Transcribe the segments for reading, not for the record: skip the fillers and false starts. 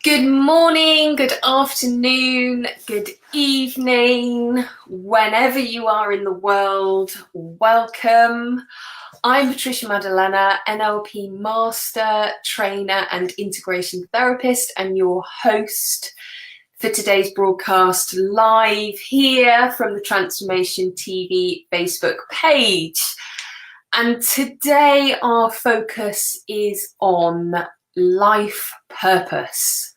Good morning, good afternoon, good evening, whenever you are in the world, welcome. I'm Patricia Madalena, NLP Master, Trainer and Integration Therapist, and your host for today's broadcast live here from the Transformation TV Facebook page. And today our focus is on life purpose.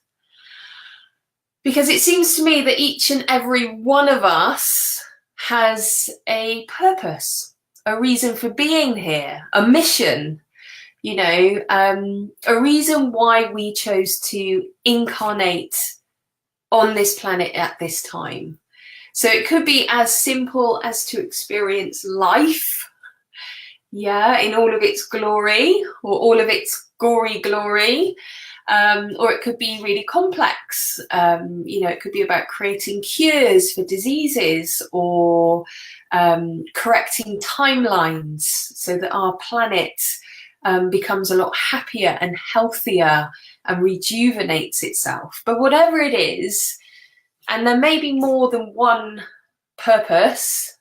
Because it seems to me that each and every one of us has a purpose, a reason for being here, a mission, a reason why we chose to incarnate on this planet at this time. So it could be as simple as to experience life, in all of its glory or all of its gory glory. Or it could be really complex. It could be about creating cures for diseases or correcting timelines so that our planet becomes a lot happier and healthier and rejuvenates itself. But whatever it is, and there may be more than one purpose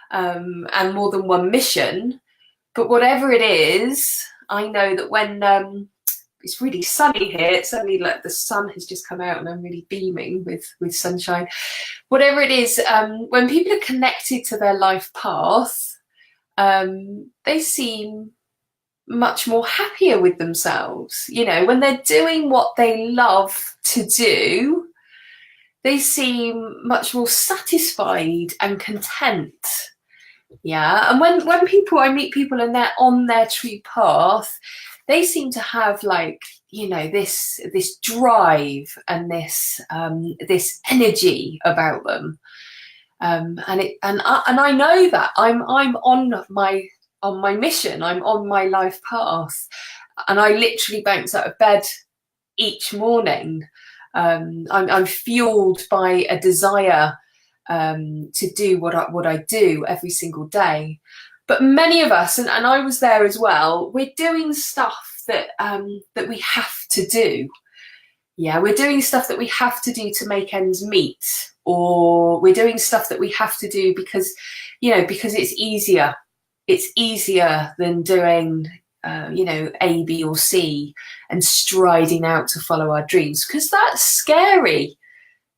and more than one mission, but whatever it is, I know that when it's really sunny here. It's suddenly like the sun has just come out and I'm really beaming with sunshine. Whatever it is, when people are connected to their life path, they seem much more happier with themselves. When they're doing what they love to do, they seem much more satisfied and content. Yeah, and when I meet people and they're on their true path, they seem to have this drive and this energy about them, and I know that I'm on my mission. I'm on my life path, and I literally bounce out of bed each morning. I'm fueled by a desire to do what I do every single day. But many of us, and I was there as well, we're doing stuff that we have to do. Yeah, we're doing stuff that we have to do to make ends meet, or we're doing stuff that we have to do because it's easier. It's easier than doing, A, B, or C and striding out to follow our dreams, because that's scary.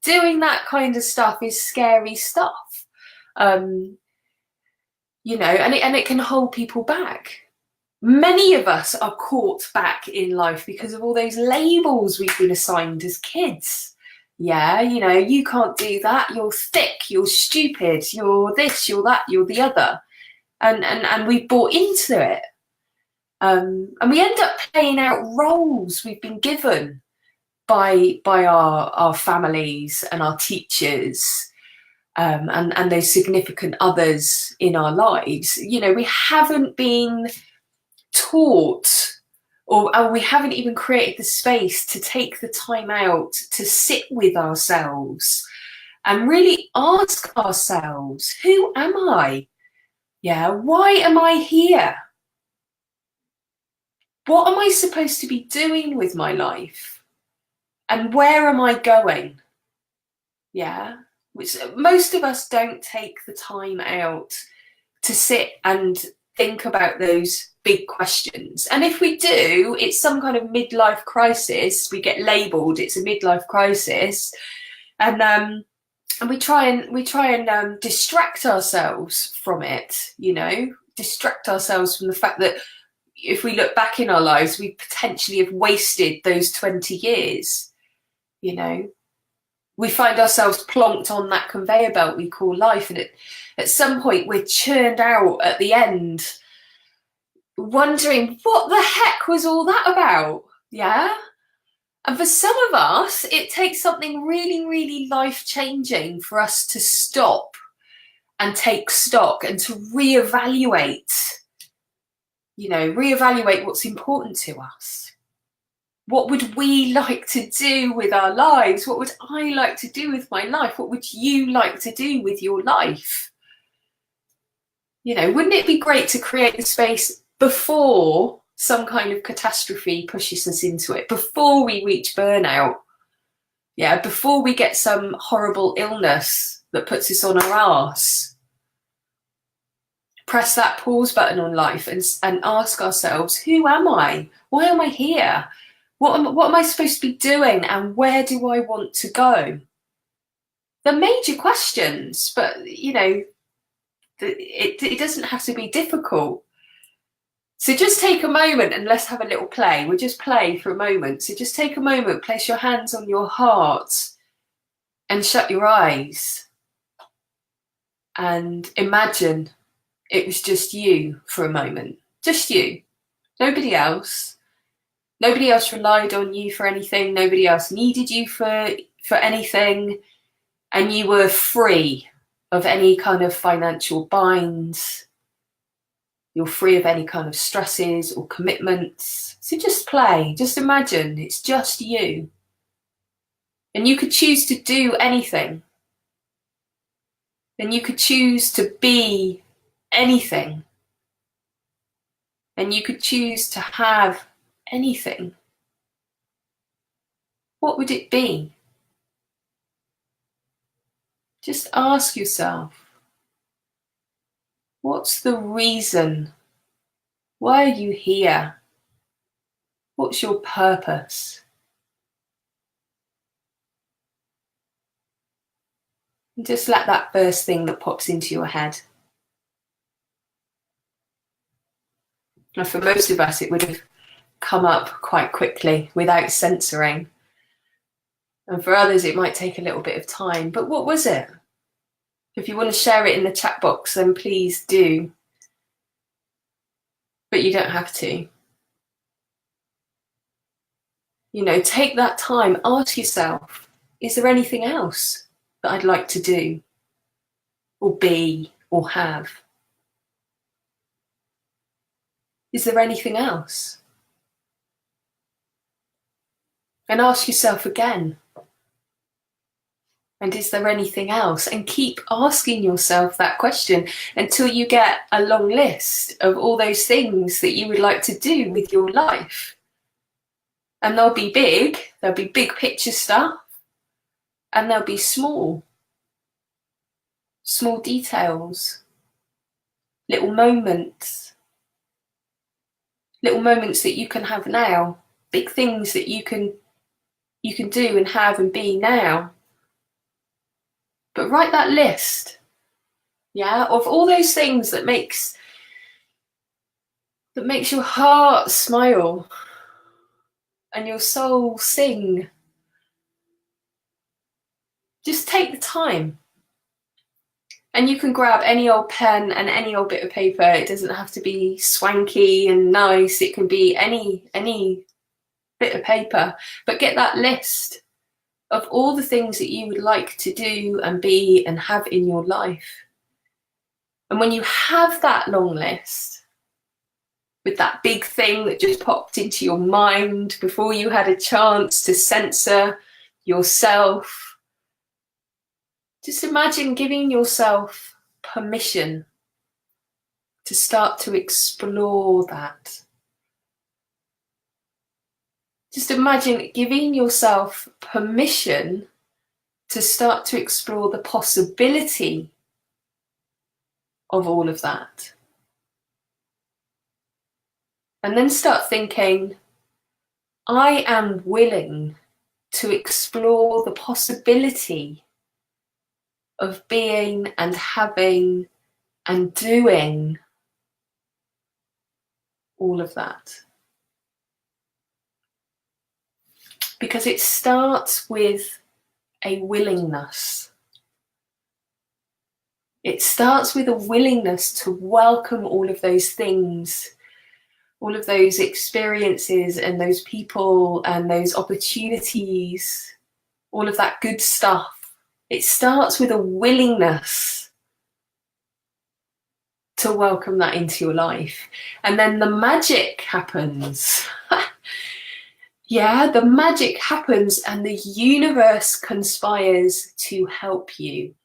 Doing that kind of stuff is scary stuff. And it can hold people back. Many of us are caught back in life because of all those labels we've been assigned as kids. Yeah, you can't do that, you're thick, you're stupid, you're this, you're that, you're the other. And we've bought into it. And we end up playing out roles we've been given by our families and our teachers. And those significant others in our lives. We haven't been taught, or we haven't even created the space to take the time out to sit with ourselves and really ask ourselves, who am I? Yeah, why am I here? What am I supposed to be doing with my life? And where am I going? Yeah. Which most of us don't take the time out to sit and think about those big questions. And if we do, it's some kind of midlife crisis. We get labelled, it's a midlife crisis, and we try and distract ourselves from it. Distract ourselves from the fact that if we look back in our lives, we potentially have wasted those 20 years. We find ourselves plonked on that conveyor belt we call life, and at some point we're churned out at the end, wondering what the heck was all that about. Yeah. And for some of us, it takes something really, really life-changing for us to stop and take stock and to reevaluate what's important to us. What would we like to do with our lives? What would I like to do with my life? What would you like to do with your life? Wouldn't it be great to create the space before some kind of catastrophe pushes us into it, before we reach burnout, Yeah, before we get some horrible illness that puts us on our arse, press that pause button on life and ask ourselves, who am I? Why am I here? What am I supposed to be doing? And where do I want to go? They're major questions, but you know, it doesn't have to be difficult. So just take a moment and let's have a little play. We'll just play for a moment. So just take a moment, place your hands on your heart and shut your eyes. And imagine it was just you for a moment. Just you. Nobody else. Nobody else relied on you for anything. Nobody else needed you for anything. And you were free of any kind of financial binds. You're free of any kind of stresses or commitments. So just play. Just imagine it's just you. And you could choose to do anything. And you could choose to be anything. And you could choose to have anything. What would it be? Just ask yourself, what's the reason? Why are you here? What's your purpose? And just let that first thing that pops into your head. And for most of us, it would have come up quite quickly without censoring. And for others, it might take a little bit of time. But what was it? If you want to share it in the chat box, then please do. But you don't have to. You know, take that time, ask yourself, is there anything else that I'd like to do or be or have? Is there anything else? And ask yourself again, and is there anything else? And keep asking yourself that question until you get a long list of all those things that you would like to do with your life. And they'll be big picture stuff, and they'll be small details, little moments that you can have now, big things that you can do and have and be now. But write that list, yeah, of all those things that makes your heart smile and your soul sing. Just take the time. And you can grab any old pen and any old bit of paper. It doesn't have to be swanky and nice. It can be any bit of paper. But get that list of all the things that you would like to do and be and have in your life. And when you have that long list, with that big thing that just popped into your mind before you had a chance to censor yourself, just imagine giving yourself permission to start to explore that. Just imagine giving yourself permission to start to explore the possibility of all of that. And then start thinking, I am willing to explore the possibility of being and having and doing all of that. Because it starts with a willingness. It starts with a willingness to welcome all of those things, all of those experiences and those people and those opportunities, all of that good stuff. It starts with a willingness to welcome that into your life. And then the magic happens. Yeah, the magic happens and the universe conspires to help you.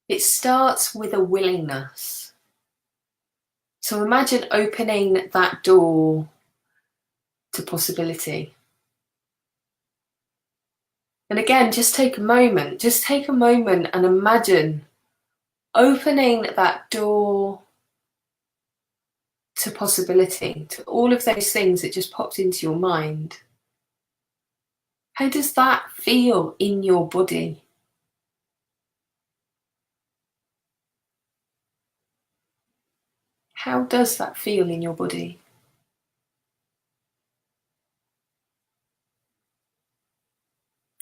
It starts with a willingness. So imagine opening that door to possibility. And again, just take a moment and imagine opening that door to possibility, to all of those things that just popped into your mind. How does that feel in your body? How does that feel in your body?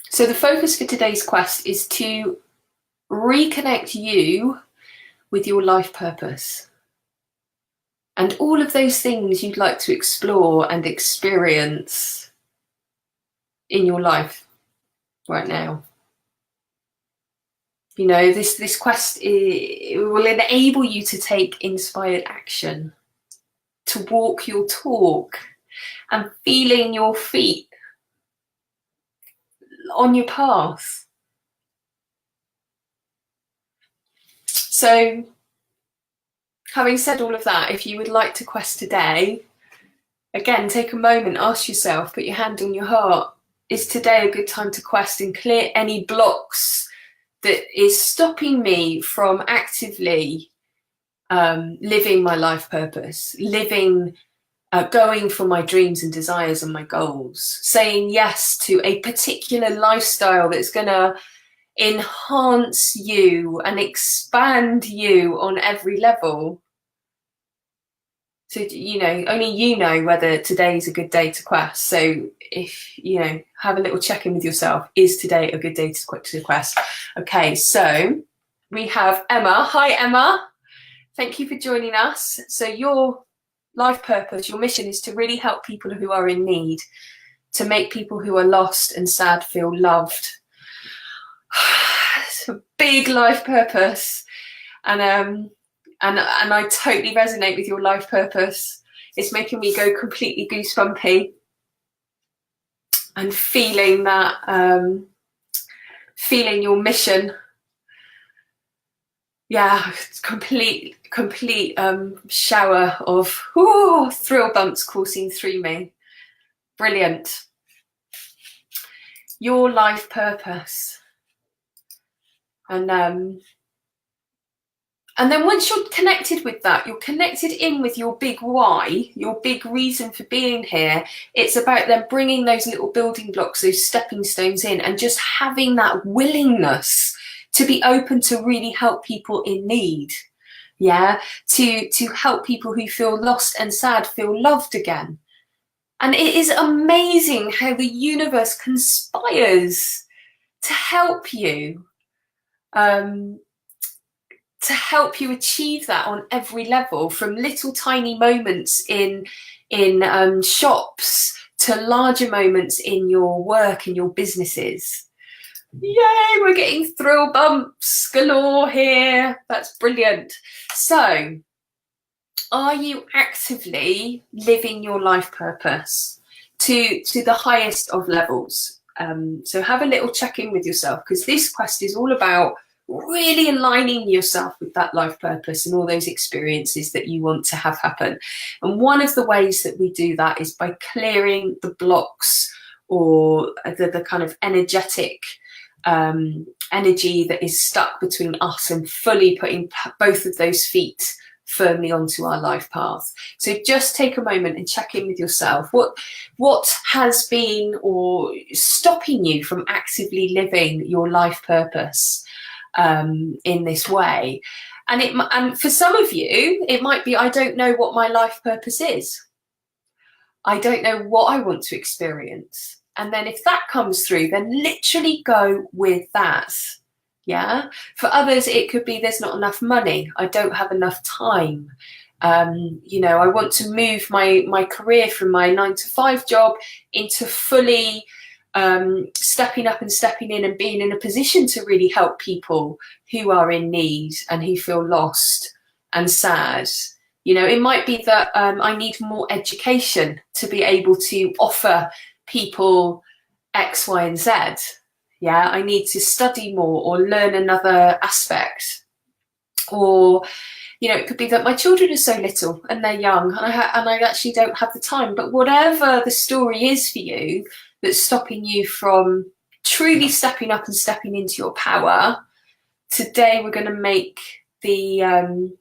So the focus for today's quest is to reconnect you with your life purpose and all of those things you'd like to explore and experience in your life right now. You know, this quest will enable you to take inspired action, to walk your talk and feeling your feet on your path. So, having said all of that, if you would like to quest today, again, take a moment, ask yourself, put your hand on your heart, is today a good time to quest and clear any blocks that is stopping me from actively living my life purpose, going for my dreams and desires and my goals, saying yes to a particular lifestyle that's going to enhance you and expand you on every level. So, you know, only you know whether today is a good day to quest. So if, you know, have a little check in with yourself. Is today a good day to quest? Okay, so we have Emma. Hi, Emma. Thank you for joining us. So your life purpose, your mission is to really help people who are in need, to make people who are lost and sad feel loved. It's a big life purpose. And I totally resonate with your life purpose. It's making me go completely goosebumpy and feeling that, feeling your mission. Yeah, complete shower of thrill bumps coursing through me. Brilliant. Your life purpose. And then once you're connected with that, you're connected in with your big why, your big reason for being here. It's about then bringing those little building blocks, those stepping stones in, and just having that willingness to be open to really help people in need. Yeah, to help people who feel lost and sad feel loved again. And it is amazing how the universe conspires to help you. To help you achieve that on every level, from little tiny moments in shops to larger moments in your work and your businesses. Yay, we're getting thrill bumps galore here. That's brilliant. So, are you actively living your life purpose to the highest of levels? So have a little check-in with yourself, because this quest is all about really aligning yourself with that life purpose and all those experiences that you want to have happen. And one of the ways that we do that is by clearing the blocks or the kind of energetic energy that is stuck between us and fully putting both of those feet firmly onto our life path. So just take a moment and check in with yourself. What has been or stopping you from actively living your life purpose in this way? And for some of you, it might be, I don't know what my life purpose is. I don't know what I want to experience. And then if that comes through, then literally go with that. Yeah. For others, it could be there's not enough money. I don't have enough time. You know, I want to move my career from my 9-to-5 job into fully stepping up and stepping in and being in a position to really help people who are in need and who feel lost and sad. You know, it might be that I need more education to be able to offer people X, Y, and Z. Yeah, I need to study more or learn another aspect. Or, you know, it could be that my children are so little and they're young and I actually don't have the time. But whatever the story is for you that's stopping you from truly stepping up and stepping into your power, today we're going to make the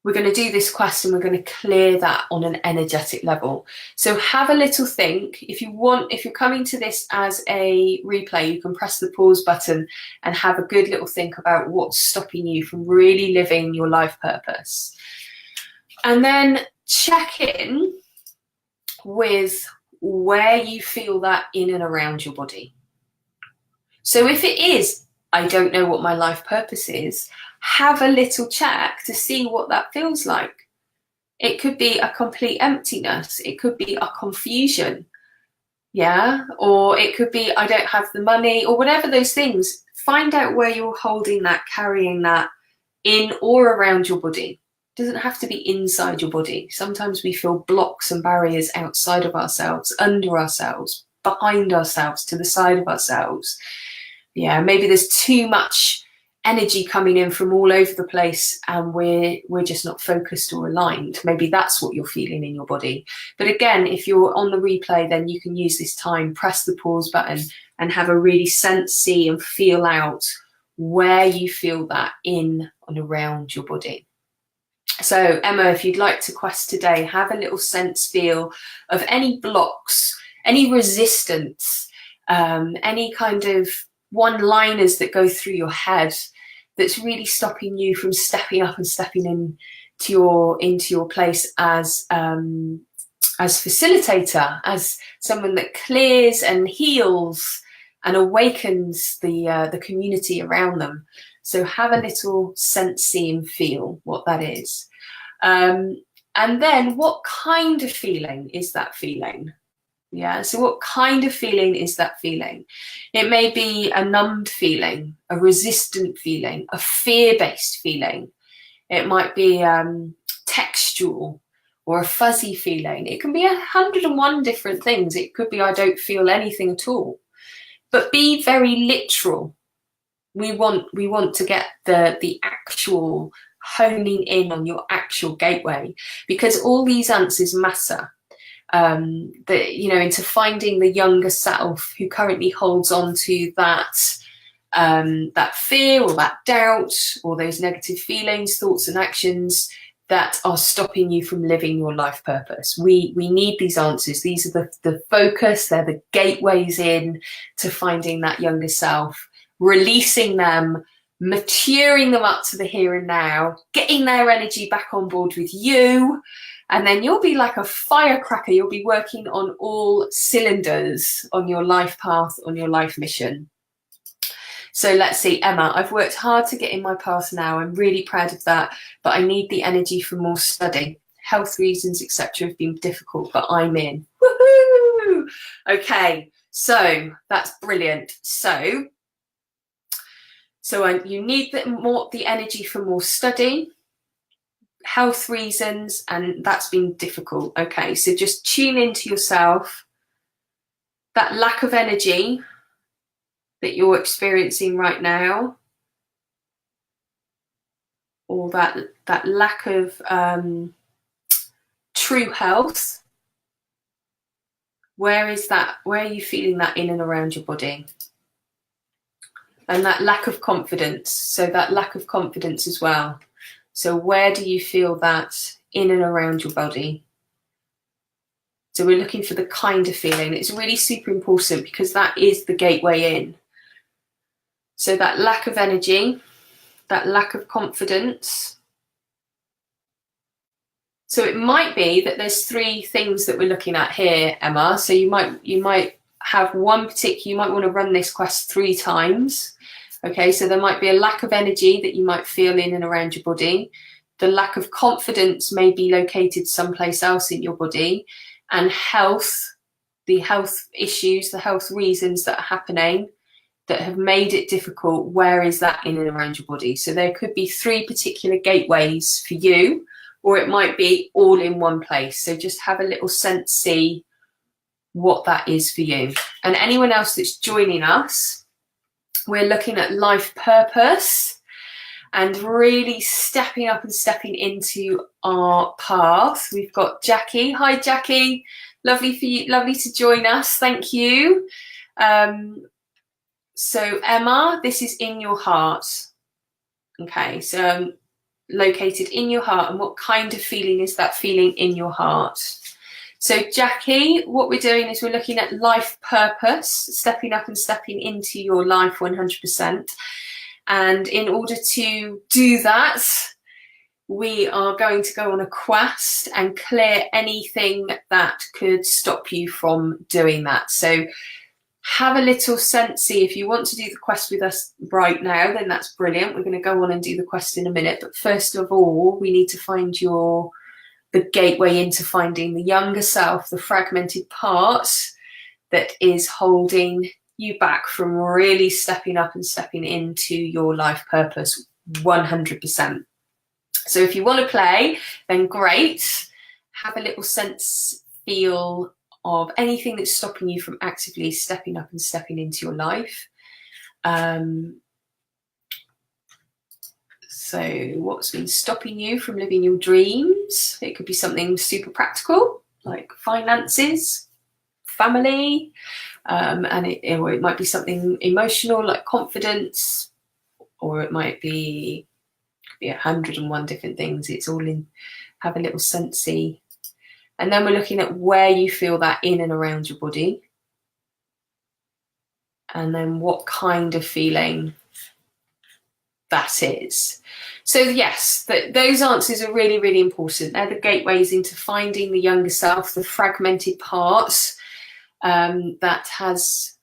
we're going to do this quest and we're going to clear that on an energetic level. So have a little think. If you're coming to this as a replay, you can press the pause button and have a good little think about what's stopping you from really living your life purpose. And then check in with where you feel that in and around your body. So if it is, I don't know what my life purpose is, have a little check to see what that feels like. It could be a complete emptiness. It could be a confusion. Yeah. Or it could be, I don't have the money, or whatever those things. Find out where you're holding that, carrying that in or around your body. It doesn't have to be inside your body. Sometimes we feel blocks and barriers outside of ourselves, under ourselves, behind ourselves, to the side of ourselves. Yeah, maybe there's too much energy coming in from all over the place and we're just not focused or aligned. Maybe that's what you're feeling in your body. But again, if you're on the replay, then you can use this time, press the pause button and have a really sense, see and feel out where you feel that in and around your body. So Emma, if you'd like to quest today, have a little sense, feel of any blocks, any resistance, any kind of one-liners that go through your head that's really stopping you from stepping up and stepping into your place as facilitator, as someone that clears and heals and awakens the community around them. So have a little sense, see and feel what that is. And then what kind of feeling is that feeling? Yeah, so what kind of feeling is that feeling? It may be a numbed feeling, a resistant feeling, a fear-based feeling. It might be textual or a fuzzy feeling. It can be 101 different things. It could be I don't feel anything at all. But be very literal. We want to get the actual honing in on your actual gateway, because all these answers matter. Into finding the younger self who currently holds on to that fear or that doubt or those negative feelings, thoughts and actions that are stopping you from living your life purpose. We need these answers. These are the focus, they're the gateways in to finding that younger self, releasing them, maturing them up to the here and now, getting their energy back on board with you. And then you'll be like a firecracker. You'll be working on all cylinders on your life path, on your life mission. So let's see, Emma, I've worked hard to get in my path now. I'm really proud of that, but I need the energy for more study. Health reasons, etc. have been difficult, but I'm in. Woohoo! Okay, so that's brilliant. So you need the energy for more study. Health reasons, and that's been difficult. Okay, so just tune into yourself, that lack of energy that you're experiencing right now, or that lack of true health. Where is that? Where are you feeling that in and around your body? And that lack of confidence, so that lack of confidence as well. So where do you feel that in and around your body? So we're looking for the kind of feeling. It's really super important because that is the gateway in. So that lack of energy, that lack of confidence. So it might be that there's three things that we're looking at here, Emma. So you might have one particular, you might want to run this quest 3 times. Okay, so there might be a lack of energy that you might feel in and around your body. The lack of confidence may be located someplace else in your body. And health, the health issues, the health reasons that are happening that have made it difficult, where is that in and around your body? So there could be 3 particular gateways for you, or it might be all in one place. So just have a little sense, see what that is for you. And anyone else that's joining us, we're looking at life purpose and really stepping up and stepping into our path. We've got Jackie. Hi, Jackie. Lovely for you. Lovely to join us. Thank you. So Emma, this is in your heart. Okay, so located in your heart, and what kind of feeling is that feeling in your heart? So Jackie, what we're doing is we're looking at life purpose, stepping up and stepping into your life 100%. And in order to do that, we are going to go on a quest and clear anything that could stop you from doing that. So have a little sensey. If you want to do the quest with us right now, then that's brilliant. We're going to go on and do the quest in a minute. But first of all, we need to find the gateway into finding the younger self, the fragmented parts that is holding you back from really stepping up and stepping into your life purpose 100%. So if you want to play, then great. Have a little sense, feel of anything that's stopping you from actively stepping up and stepping into your life. So what's been stopping you from living your dreams? It could be something super practical, like finances, family, and it might be something emotional, like confidence, or it might be 101 different things. It's all in. Have a little sensey. And then we're looking at where you feel that in and around your body. And then what kind of feeling that is. So yes, those answers are really, really important. They're the gateways into finding the younger self, the fragmented parts that has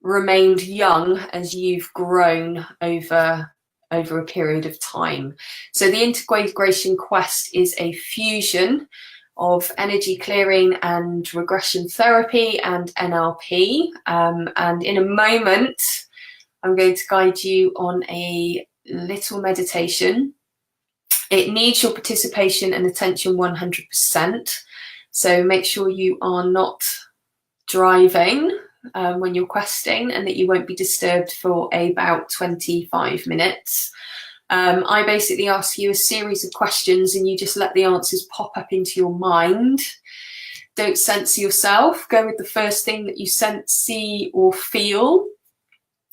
remained young as you've grown over a period of time. So the integration quest is a fusion of energy clearing and regression therapy and NLP. And in a moment, I'm going to guide you on a little meditation. It needs your participation and attention 100%. So make sure you are not driving when you're questing, and that you won't be disturbed for about 25 minutes. I basically ask you a series of questions and you just let the answers pop up into your mind. Don't censor yourself. Go with the first thing that you sense, see, or feel.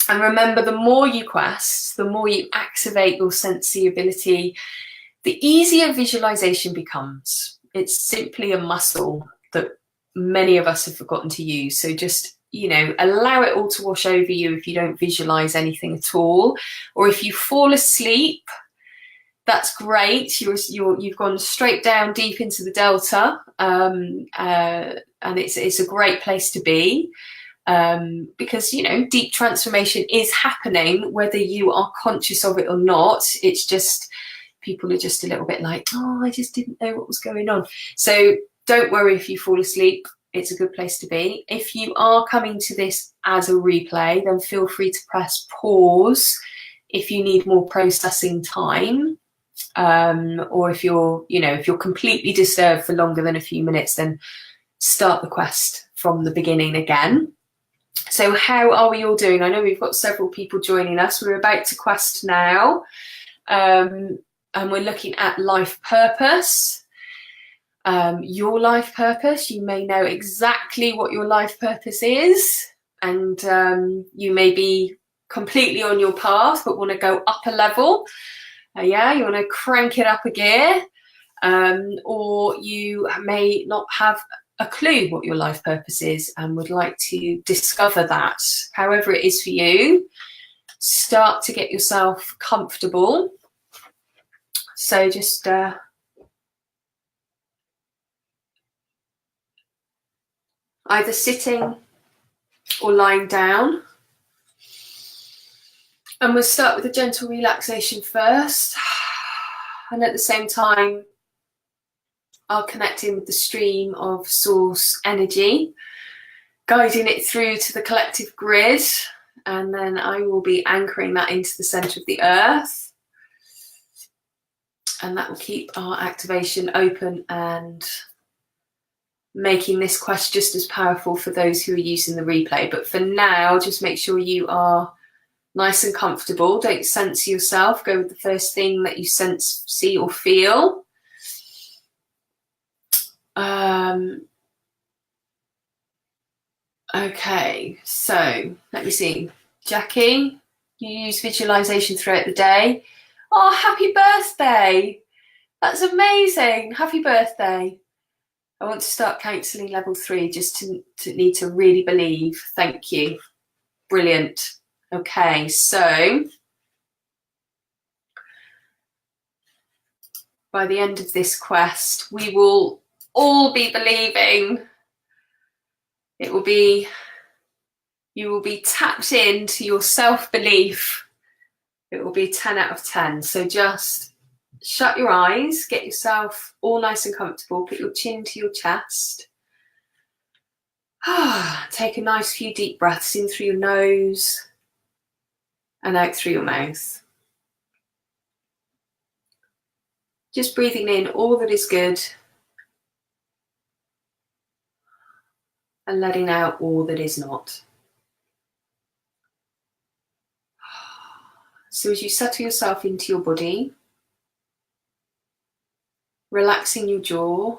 And remember, the more you quest, the more you activate your sensey ability, the easier visualization becomes. It's simply a muscle that many of us have forgotten to use. So just, allow it all to wash over you if you don't visualize anything at all. Or if you fall asleep, that's great. You've gone straight down deep into the delta, and it's a great place to be, because deep transformation is happening whether you are conscious of it or not. It's just people are just a little bit like, oh, I just didn't know what was going on. So don't worry if you fall asleep. It's a good place to be. If you are coming to this as a replay, then feel free to press pause if you need more processing time. Or if you're completely disturbed for longer than a few minutes, then start the quest from the beginning again. So how are we all doing? I know we've got several people joining us. We're about to quest now, and we're looking at life purpose. Your life purpose, you may know exactly what your life purpose is, and you may be completely on your path but want to go up a level. You want to crank it up a gear, or you may not have a clue what your life purpose is and would like to discover that. However it is for you, start to get yourself comfortable. So just either sitting or lying down. And we'll start with a gentle relaxation first. And at the same time, I'll connect in with the stream of source energy, guiding it through to the collective grid. And then I will be anchoring that into the center of the earth. And that will keep our activation open and making this quest just as powerful for those who are using the replay. But for now, just make sure you are nice and comfortable. Don't censor yourself. Go with the first thing that you sense, see, or feel. Okay, so let me see. Jackie, you use visualization throughout the day. Oh, happy birthday! That's amazing. Happy birthday. I want to start counselling level 3 just to need to really believe. Thank you. Brilliant. Okay, so by the end of this quest, we will all be believing. It will be, you will be tapped into your self-belief. It will be 10 out of 10. So just shut your eyes, get yourself all nice and comfortable, put your chin to your chest. Take a nice few deep breaths in through your nose and out through your mouth. Just breathing in all that is good and letting out all that is not. So as you settle yourself into your body, relaxing your jaw,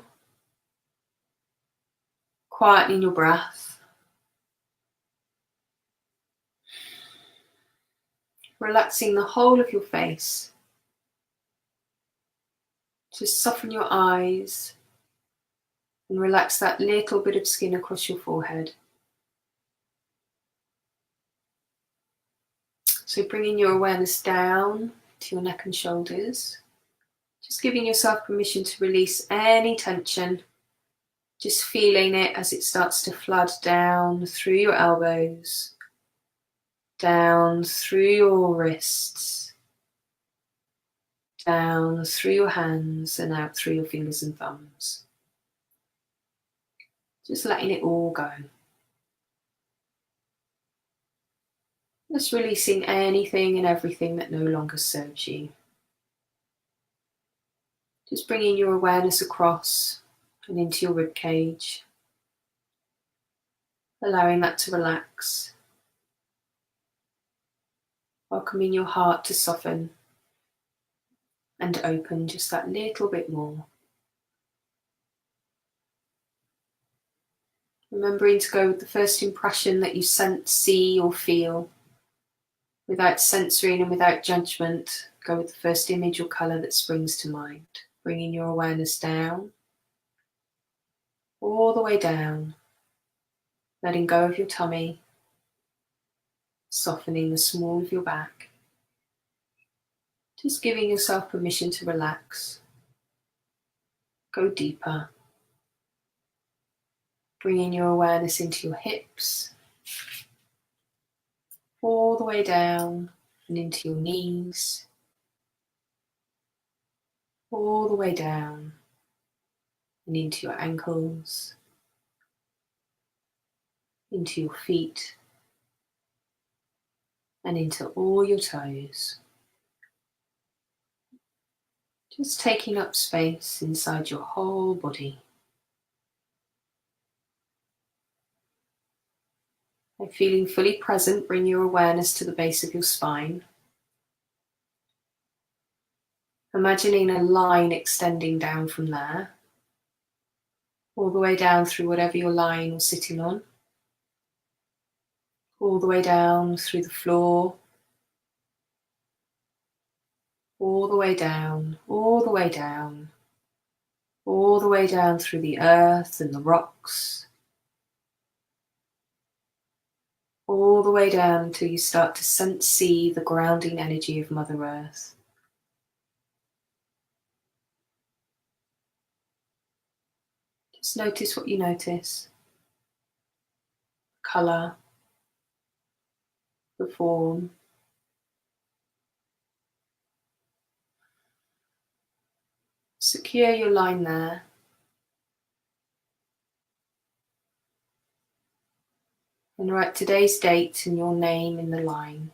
quietening your breath, relaxing the whole of your face. Just soften your eyes and relax that little bit of skin across your forehead. So bringing your awareness down to your neck and shoulders, just giving yourself permission to release any tension, just feeling it as it starts to flood down through your elbows, down through your wrists, down through your hands and out through your fingers and thumbs. Just letting it all go. Just releasing anything and everything that no longer serves you. Just bringing your awareness across and into your rib cage, allowing that to relax, welcoming your heart to soften and open just that little bit more. Remembering to go with the first impression that you sense, see or feel, without censoring and without judgment. Go with the first image or colour that springs to mind, bringing your awareness down, all the way down, letting go of your tummy, softening the small of your back, just giving yourself permission to relax, go deeper, bringing your awareness into your hips, all the way down and into your knees, all the way down and into your ankles, into your feet, and into all your toes. Just taking up space inside your whole body. And feeling fully present, bring your awareness to the base of your spine. Imagining a line extending down from there, all the way down through whatever you're lying or sitting on, all the way down through the floor, all the way down, all the way down, all the way down through the earth and the rocks, all the way down until you start to see the grounding energy of Mother Earth. Just notice what you notice. Colour, the form. Secure your line there. And write today's date and your name in the line.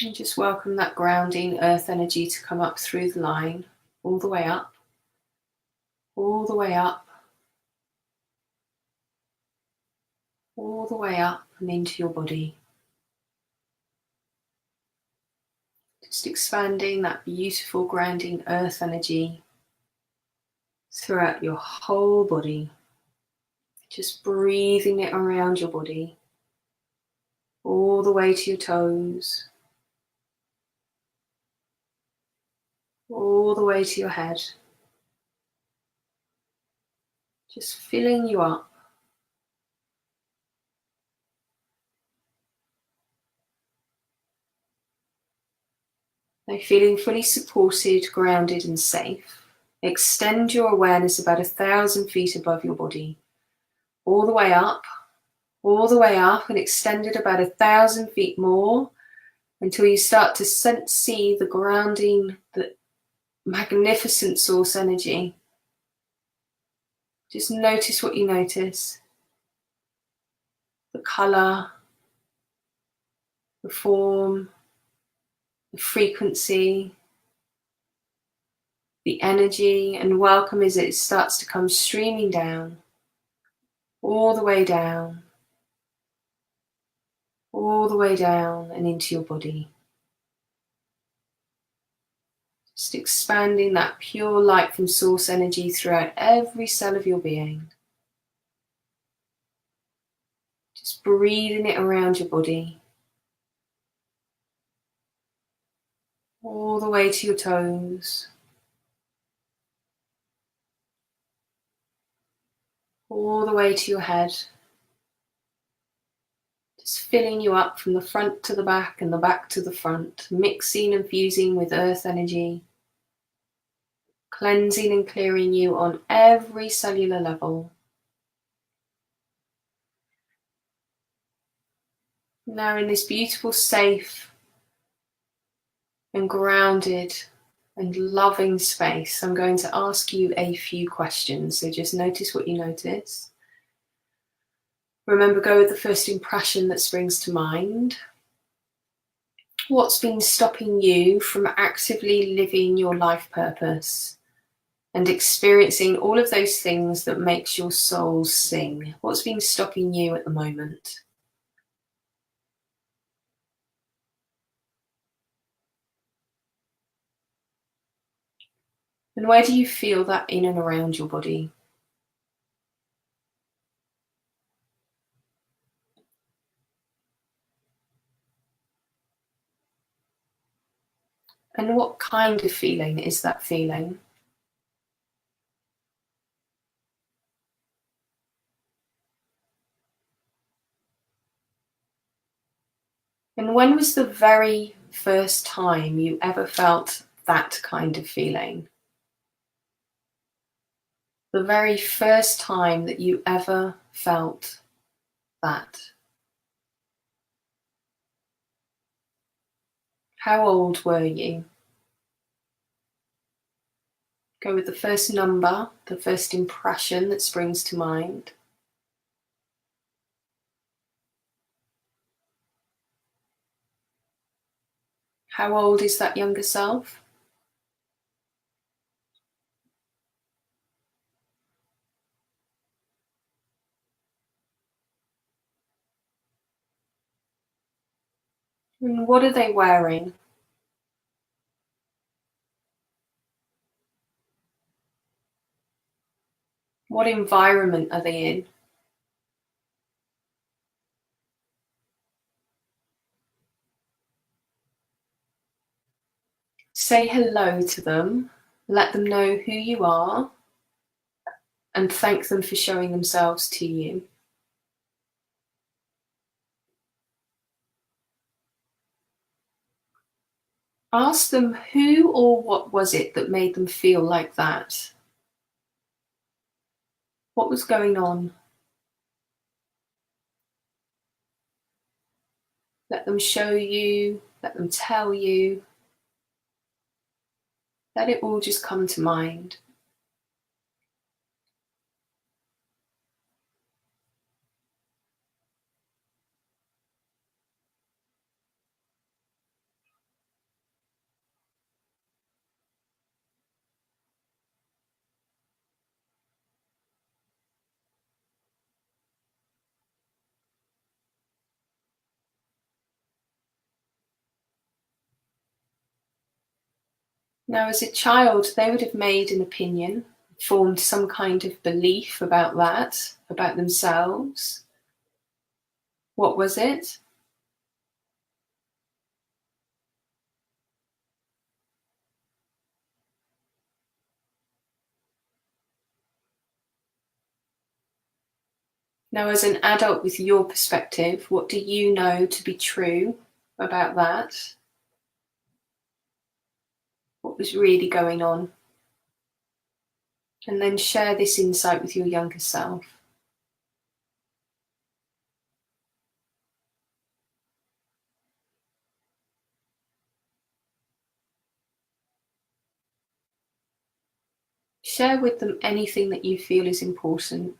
And just welcome that grounding earth energy to come up through the line, all the way up, all the way up, all the way up and into your body. Just expanding that beautiful grounding earth energy throughout your whole body. Just breathing it around your body, all the way to your toes, all the way to your head. Just filling you up. Now feeling fully supported, grounded and safe. Extend your awareness about 1,000 feet above your body, all the way up, and extend it about 1,000 feet more until you start to see the grounding, the magnificent source energy. Just notice what you notice. The colour, the form, the frequency, the energy, and welcome as it starts to come streaming down, all the way down, all the way down and into your body. Just expanding that pure light from source energy throughout every cell of your being. Just breathing it around your body, all the way to your toes, all the way to your head. Just filling you up from the front to the back and the back to the front, mixing and fusing with earth energy, cleansing and clearing you on every cellular level. Now in this beautiful, safe and grounded and loving space, I'm going to ask you a few questions. So just notice what you notice. Remember, go with the first impression that springs to mind. What's been stopping you from actively living your life purpose and experiencing all of those things that makes your soul sing? What's been stopping you at the moment? And where do you feel that in and around your body? And what kind of feeling is that feeling? And when was the very first time you ever felt that kind of feeling? The very first time that you ever felt that. How old were you? Go with the first number, the first impression that springs to mind. How old is that younger self? And what are they wearing? What environment are they in? Say hello to them, let them know who you are, and thank them for showing themselves to you. Ask them who or what was it that made them feel like that? What was going on? Let them show you, let them tell you. Let it all just come to mind. Now, as a child, they would have made an opinion, formed some kind of belief about that, about themselves. What was it? Now, as an adult with your perspective, what do you know to be true about that? What was really going on? And then share this insight with your younger self. Share with them anything that you feel is important.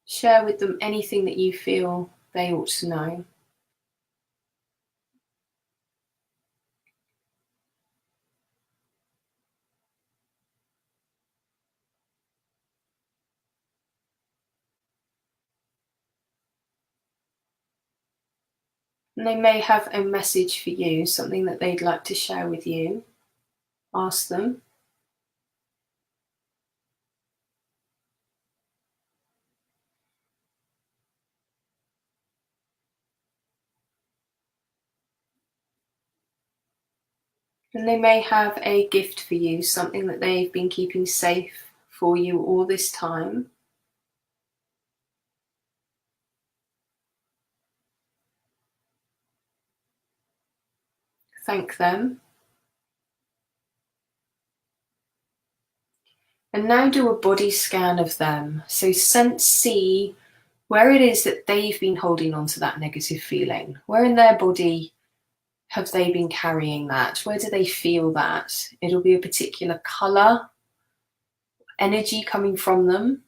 Share with them anything that you feel they ought to know. And they may have a message for you, something that they'd like to share with you. Ask them. And they may have a gift for you, something that they've been keeping safe for you all this time. Thank them. And now do a body scan of them. So see where it is that they've been holding on to that negative feeling. Where in their body have they been carrying that? Where do they feel that? It'll be a particular colour, energy coming from them.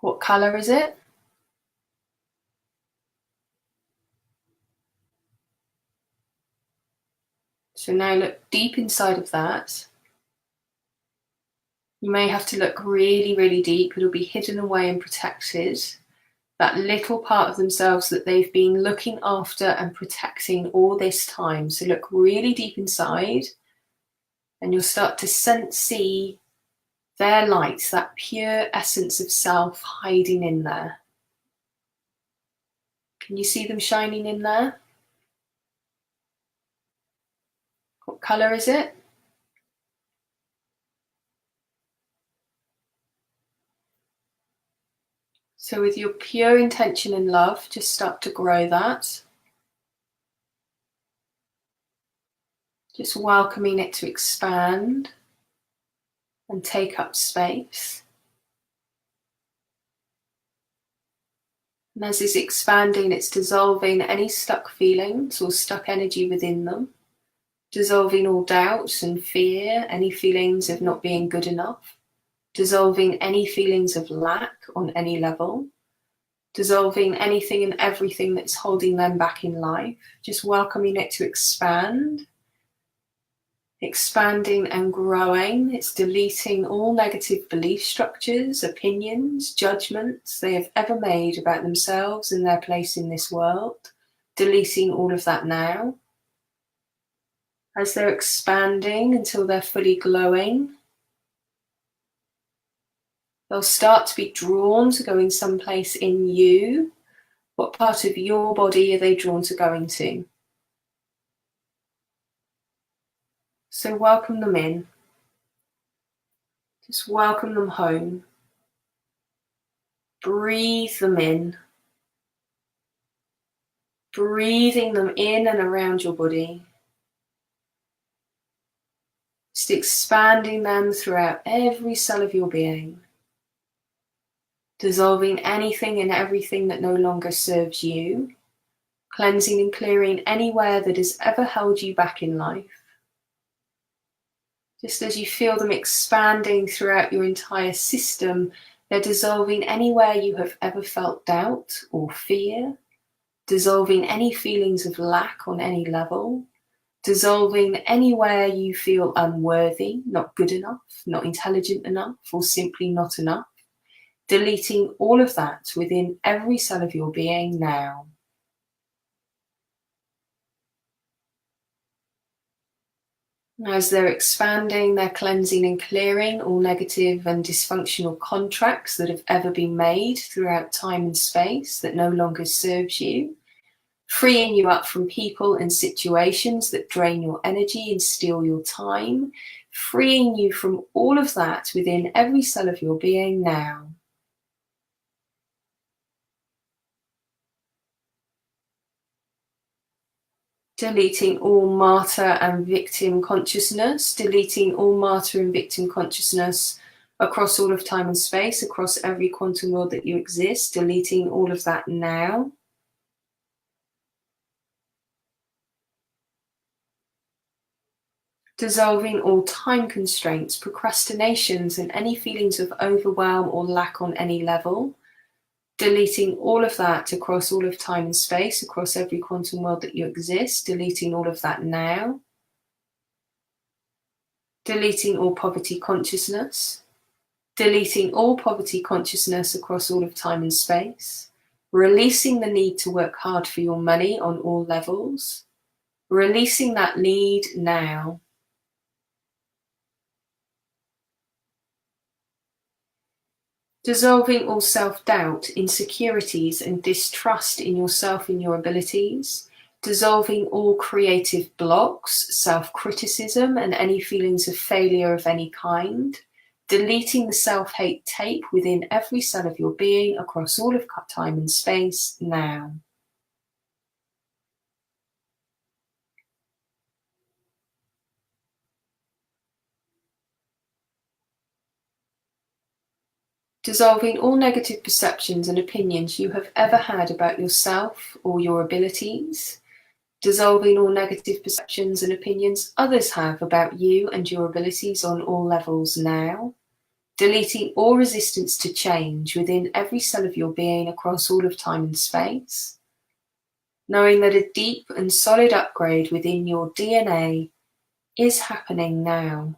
What colour is it? So now look deep inside of that. You may have to look really, really deep. It'll be hidden away and protected. That little part of themselves that they've been looking after and protecting all this time. So look really deep inside and you'll start to see their light, that pure essence of self hiding in there. Can you see them shining in there? What colour is it? So with your pure intention and love, just start to grow that. Just welcoming it to expand and take up space. And as it's expanding, it's dissolving any stuck feelings or stuck energy within them, dissolving all doubts and fear, any feelings of not being good enough, dissolving any feelings of lack on any level, dissolving anything and everything that's holding them back in life, just welcoming it to expand, expanding and growing. It's deleting all negative belief structures, opinions, judgments they have ever made about themselves and their place in this world, deleting all of that now. As they're expanding until they're fully glowing, they'll start to be drawn to going someplace in you. What part of your body are they drawn to going to? So welcome them in. Just welcome them home. Breathe them in. Breathing them in and around your body. Just expanding them throughout every cell of your being. Dissolving anything and everything that no longer serves you. Cleansing and clearing anywhere that has ever held you back in life. Just as you feel them expanding throughout your entire system, they're dissolving anywhere you have ever felt doubt or fear, dissolving any feelings of lack on any level, dissolving anywhere you feel unworthy, not good enough, not intelligent enough, or simply not enough, deleting all of that within every cell of your being now. As they're expanding, they're cleansing and clearing all negative and dysfunctional contracts that have ever been made throughout time and space that no longer serves you, freeing you up from people and situations that drain your energy and steal your time, freeing you from all of that within every cell of your being now. Deleting all martyr and victim consciousness, deleting all martyr and victim consciousness across all of time and space, across every quantum world that you exist, deleting all of that now. Dissolving all time constraints, procrastinations, and any feelings of overwhelm or lack on any level. Deleting all of that across all of time and space, across every quantum world that you exist, deleting all of that now. Deleting all poverty consciousness. Deleting all poverty consciousness across all of time and space. Releasing the need to work hard for your money on all levels. Releasing that need now. Dissolving all self-doubt, insecurities, and distrust in yourself and your abilities. Dissolving all creative blocks, self-criticism, and any feelings of failure of any kind. Deleting the self-hate tape within every cell of your being across all of time and space now. Dissolving all negative perceptions and opinions you have ever had about yourself or your abilities. Dissolving all negative perceptions and opinions others have about you and your abilities on all levels now. Deleting all resistance to change within every cell of your being across all of time and space. Knowing that a deep and solid upgrade within your DNA is happening now.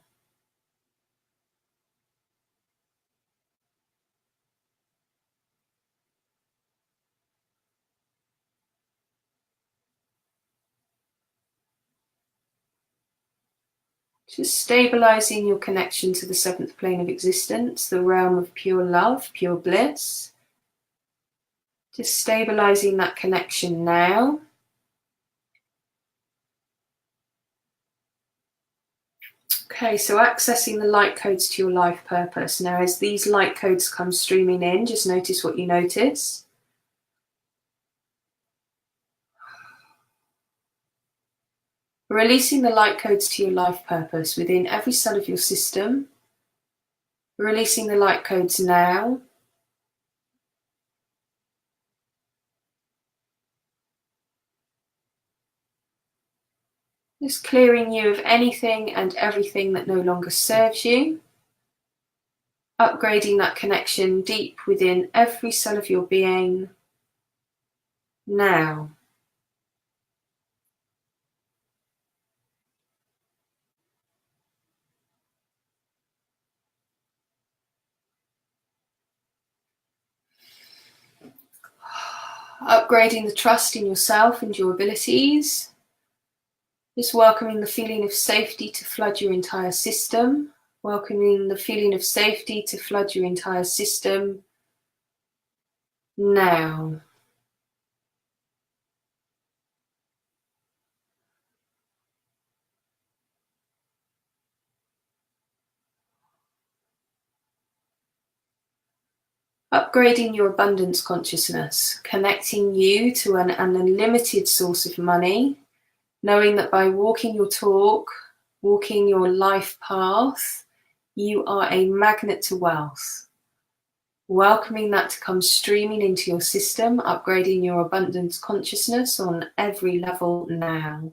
Just stabilizing your connection to the seventh plane of existence, the realm of pure love, pure bliss. Just stabilizing that connection now. Okay, so accessing the light codes to your life purpose. Now, as these light codes come streaming in, just notice what you notice. Releasing the light codes to your life purpose within every cell of your system. Releasing the light codes now. Just clearing you of anything and everything that no longer serves you. Upgrading that connection deep within every cell of your being now. Upgrading the trust in yourself and your abilities. Just welcoming the feeling of safety to flood your entire system. Welcoming the feeling of safety to flood your entire system now. Upgrading your abundance consciousness, connecting you to an unlimited source of money, knowing that by walking your talk, walking your life path, you are a magnet to wealth. Welcoming that to come streaming into your system, upgrading your abundance consciousness on every level now.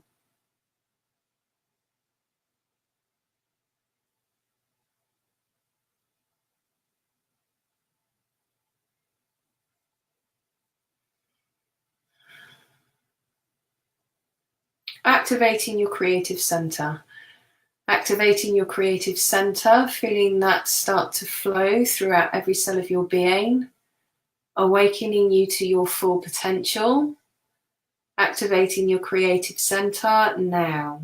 Activating your creative center. Activating your creative center, feeling that start to flow throughout every cell of your being, awakening you to your full potential. Activating your creative center now.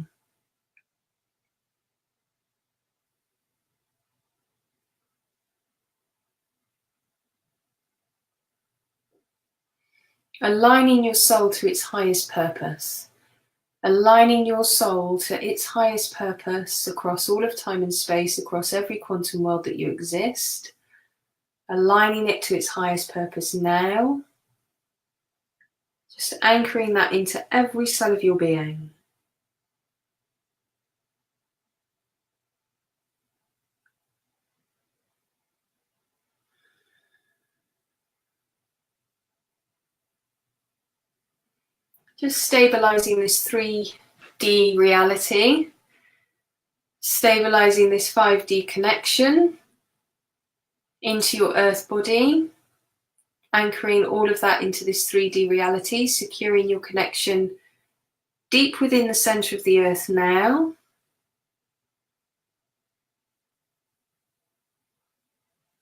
Aligning your soul to its highest purpose. Aligning your soul to its highest purpose across all of time and space, across every quantum world that you exist. Aligning it to its highest purpose now. Just anchoring that into every cell of your being. Just stabilizing this 3D reality, stabilizing this 5D connection into your earth body, anchoring all of that into this 3D reality, securing your connection deep within the center of the earth now.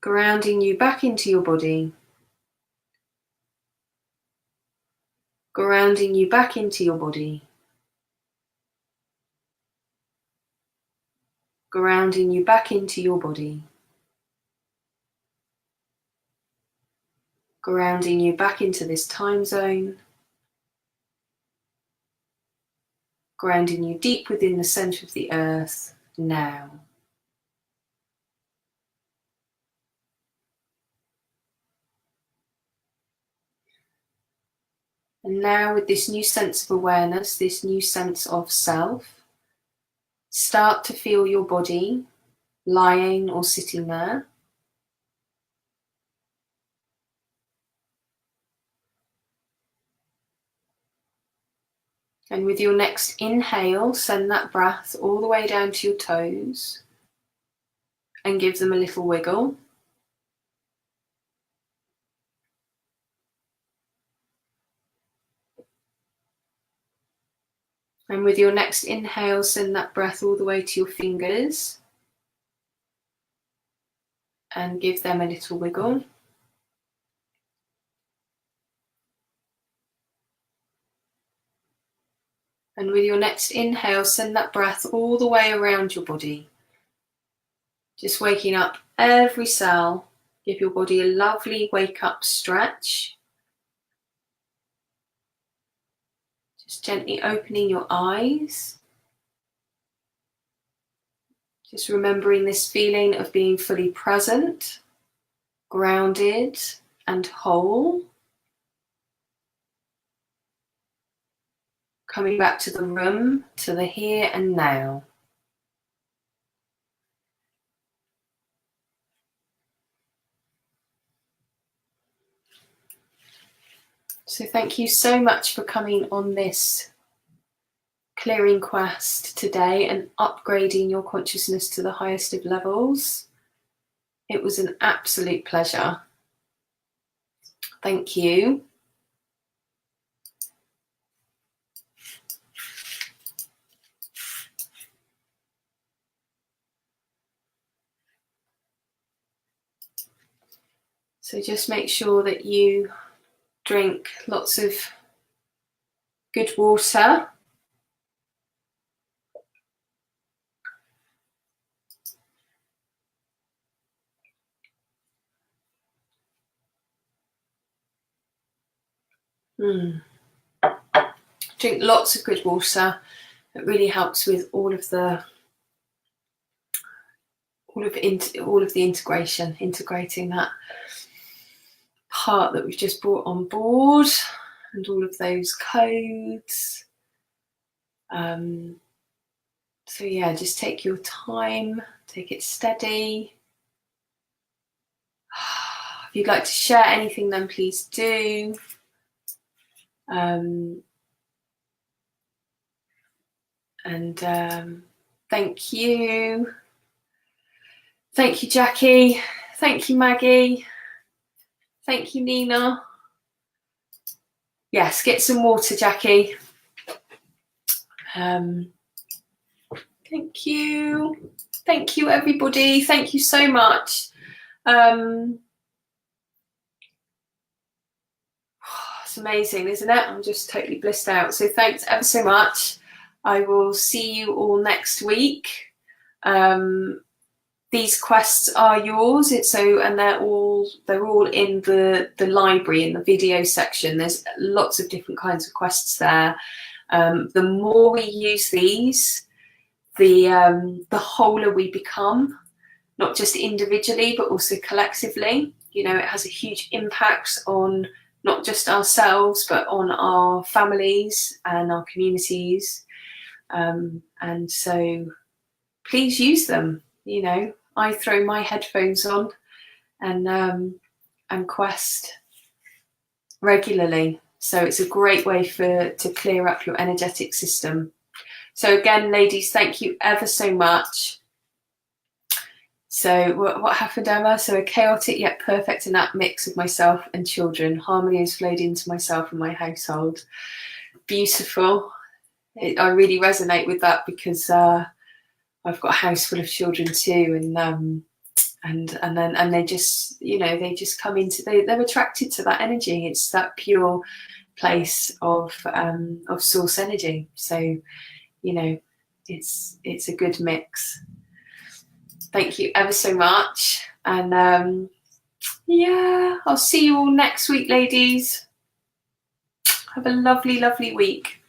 Grounding you back into your body. Grounding you back into your body. Grounding you back into your body. Grounding you back into this time zone. Grounding you deep within the center of the earth now. And now with this new sense of awareness, this new sense of self, start to feel your body lying or sitting there. And with your next inhale, send that breath all the way down to your toes and give them a little wiggle. And with your next inhale, send that breath all the way to your fingers and give them a little wiggle. And with your next inhale, send that breath all the way around your body. Just waking up every cell. Give your body a lovely wake up stretch. Just gently opening your eyes. Just remembering this feeling of being fully present, grounded and whole. Coming back to the room, to the here and now. So thank you so much for coming on this clearing quest today and upgrading your consciousness to the highest of levels. It was an absolute pleasure. Thank you. So just make sure that you drink lots of good water. Drink lots of good water. It really helps with all of the integration, integrating that part that we've just brought on board and all of those codes. So yeah, just take your time, take it steady. If you'd like to share anything, then please do. Thank you. Thank you, Jackie. Thank you, Maggie. Thank you, Nina. Yes, get some water, Jackie. Thank you. Thank you, everybody. Thank you so much. It's amazing, isn't it? I'm just totally blissed out. So thanks ever so much. I will see you all next week. these quests are yours. And they're all in the library, in the video section. There's lots of different kinds of quests there. The more we use these, the wholer we become, not just individually but also collectively. It has a huge impact on not just ourselves but on our families and our communities. And so please use them. I throw my headphones on and quest regularly. So it's a great way to clear up your energetic system. So again, ladies, thank you ever so much. So what happened, Emma? So a chaotic yet perfect and apt mix of myself and children. Harmony has flowed into myself and my household. Beautiful. I really resonate with that because I've got a house full of children too, and they just they just come into they're attracted to that energy. It's that pure place of source energy. So it's a good mix. Thank you ever so much, and yeah, I'll see you all next week, ladies. Have a lovely week.